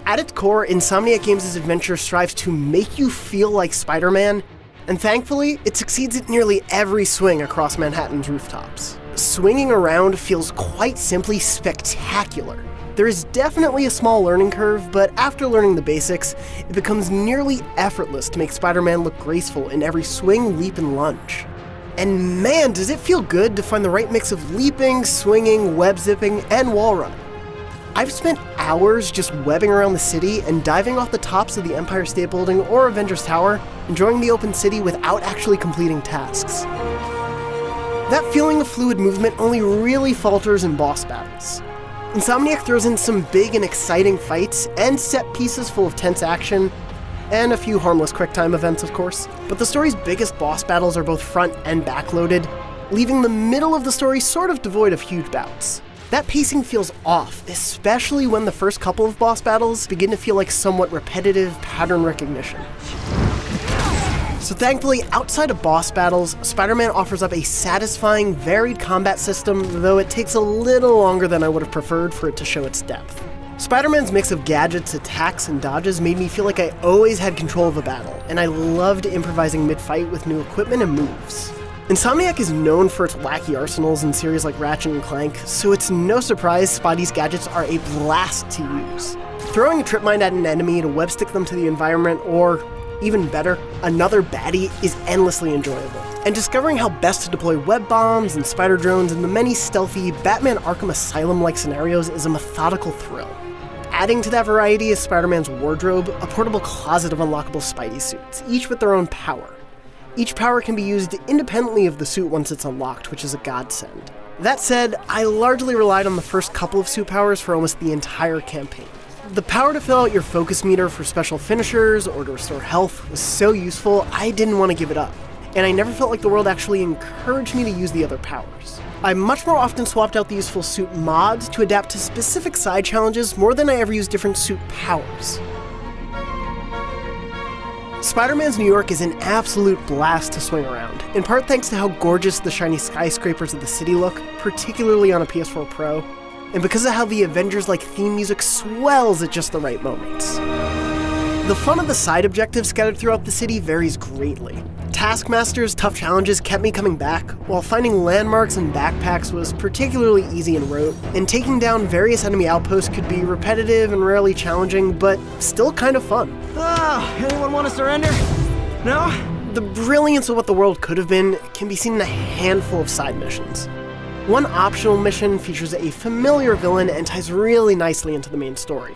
At its core, Insomniac Games' adventure strives to make you feel like Spider-Man, and thankfully, it succeeds at nearly every swing across Manhattan's rooftops. Swinging around feels quite simply spectacular. There is definitely a small learning curve, but after learning the basics, it becomes nearly effortless to make Spider-Man look graceful in every swing, leap, and lunge. And man, does it feel good to find the right mix of leaping, swinging, web-zipping, and wall running. I've spent hours just webbing around the city and diving off the tops of the Empire State Building or Avengers Tower, enjoying the open city without actually completing tasks. That feeling of fluid movement only really falters in boss battles. Insomniac throws in some big and exciting fights and set pieces full of tense action, and a few harmless QuickTime events, of course. But the story's biggest boss battles are both front and back-loaded, leaving the middle of the story sort of devoid of huge bouts. That pacing feels off, especially when the first couple of boss battles begin to feel like somewhat repetitive pattern recognition. So thankfully, outside of boss battles, Spider-Man offers up a satisfying, varied combat system, though it takes a little longer than I would have preferred for it to show its depth. Spider-Man's mix of gadgets, attacks, and dodges made me feel like I always had control of a battle, and I loved improvising mid-fight with new equipment and moves. Insomniac is known for its wacky arsenals in series like Ratchet & Clank, so it's no surprise Spidey's gadgets are a blast to use. Throwing a trip mine at an enemy to webstick them to the environment, or, even better, another baddie is endlessly enjoyable. And discovering how best to deploy web bombs and spider drones in the many stealthy Batman Arkham Asylum-like scenarios is a methodical thrill. Adding to that variety is Spider-Man's wardrobe, a portable closet of unlockable Spidey suits, each with their own power. Each power can be used independently of the suit once it's unlocked, which is a godsend. That said, I largely relied on the first couple of suit powers for almost the entire campaign. The power to fill out your focus meter for special finishers or to restore health was so useful, I didn't want to give it up, and I never felt like the world actually encouraged me to use the other powers. I much more often swapped out the useful suit mods to adapt to specific side challenges more than I ever used different suit powers. Spider-Man's New York is an absolute blast to swing around, in part thanks to how gorgeous the shiny skyscrapers of the city look, particularly on a PS4 Pro, and because of how the Avengers-like theme music swells at just the right moments. The fun of the side objectives scattered throughout the city varies greatly. Taskmaster's tough challenges kept me coming back, while finding landmarks and backpacks was particularly easy and rote, and taking down various enemy outposts could be repetitive and rarely challenging, but still kind of fun. Anyone want to surrender? No? The brilliance of what the world could have been can be seen in a handful of side missions. One optional mission features a familiar villain and ties really nicely into the main story.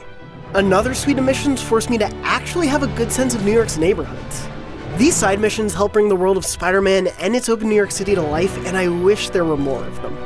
Another suite of missions forced me to actually have a good sense of New York's neighborhoods. These side missions help bring the world of Spider-Man and its open New York City to life, and I wish there were more of them.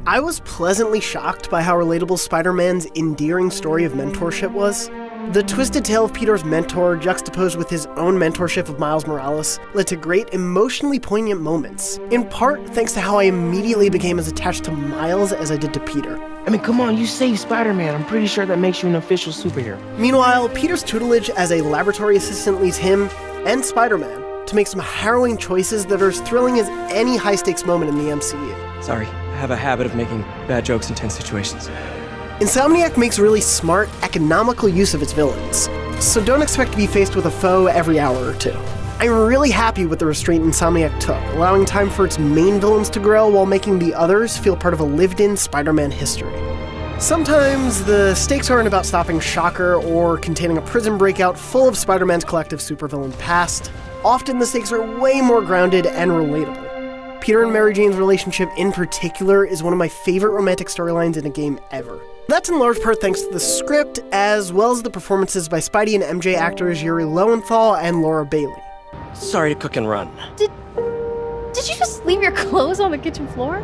I was pleasantly shocked by how relatable Spider-Man's endearing story of mentorship was. The twisted tale of Peter's mentor, juxtaposed with his own mentorship of Miles Morales, led to great emotionally poignant moments, in part thanks to how I immediately became as attached to Miles as I did to Peter. I mean, come on, you saved Spider-Man. I'm pretty sure that makes you an official superhero. Meanwhile, Peter's tutelage as a laboratory assistant leads him, and Spider-Man, to make some harrowing choices that are as thrilling as any high-stakes moment in the MCU. Sorry, I have a habit of making bad jokes in tense situations. Insomniac makes really smart, economical use of its villains, so don't expect to be faced with a foe every hour or two. I'm really happy with the restraint Insomniac took, allowing time for its main villains to grow while making the others feel part of a lived-in Spider-Man history. Sometimes the stakes aren't about stopping Shocker or containing a prison breakout full of Spider-Man's collective supervillain past. Often the stakes are way more grounded and relatable. Peter and Mary Jane's relationship in particular is one of my favorite romantic storylines in a game ever. That's in large part thanks to the script, as well as the performances by Spidey and MJ actors Yuri Lowenthal and Laura Bailey. Sorry to cook and run. Did you just leave your clothes on the kitchen floor?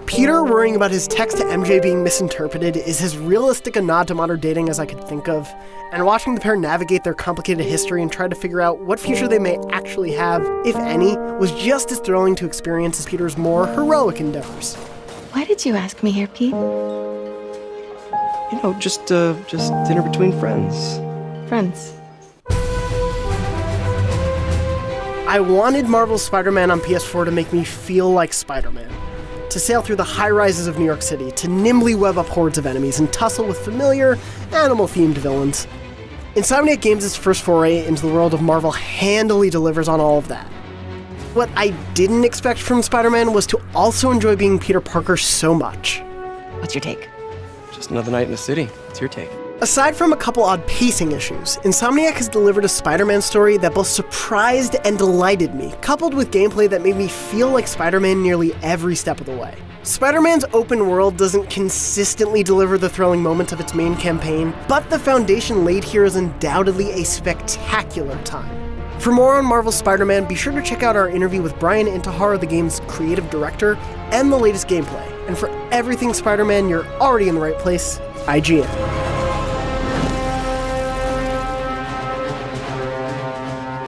Peter worrying about his text to MJ being misinterpreted is as realistic a nod to modern dating as I could think of, and watching the pair navigate their complicated history and try to figure out what future they may actually have, if any, was just as thrilling to experience as Peter's more heroic endeavors. Why did you ask me here, Pete? You know, just dinner between friends. Friends. I wanted Marvel's Spider-Man on PS4 to make me feel like Spider-Man. To sail through the high rises of New York City, to nimbly web up hordes of enemies and tussle with familiar, animal-themed villains. Insomniac Games' first foray into the world of Marvel handily delivers on all of that. What I didn't expect from Spider-Man was to also enjoy being Peter Parker so much. What's your take? Just another night in the city. What's your take? Aside from a couple odd pacing issues, Insomniac has delivered a Spider-Man story that both surprised and delighted me, coupled with gameplay that made me feel like Spider-Man nearly every step of the way. Spider-Man's open world doesn't consistently deliver the thrilling moments of its main campaign, but the foundation laid here is undoubtedly a spectacular time. For more on Marvel's Spider-Man, be sure to check out our interview with Brian Intihar, the game's creative director, and the latest gameplay. And for everything Spider-Man, you're already in the right place, IGN.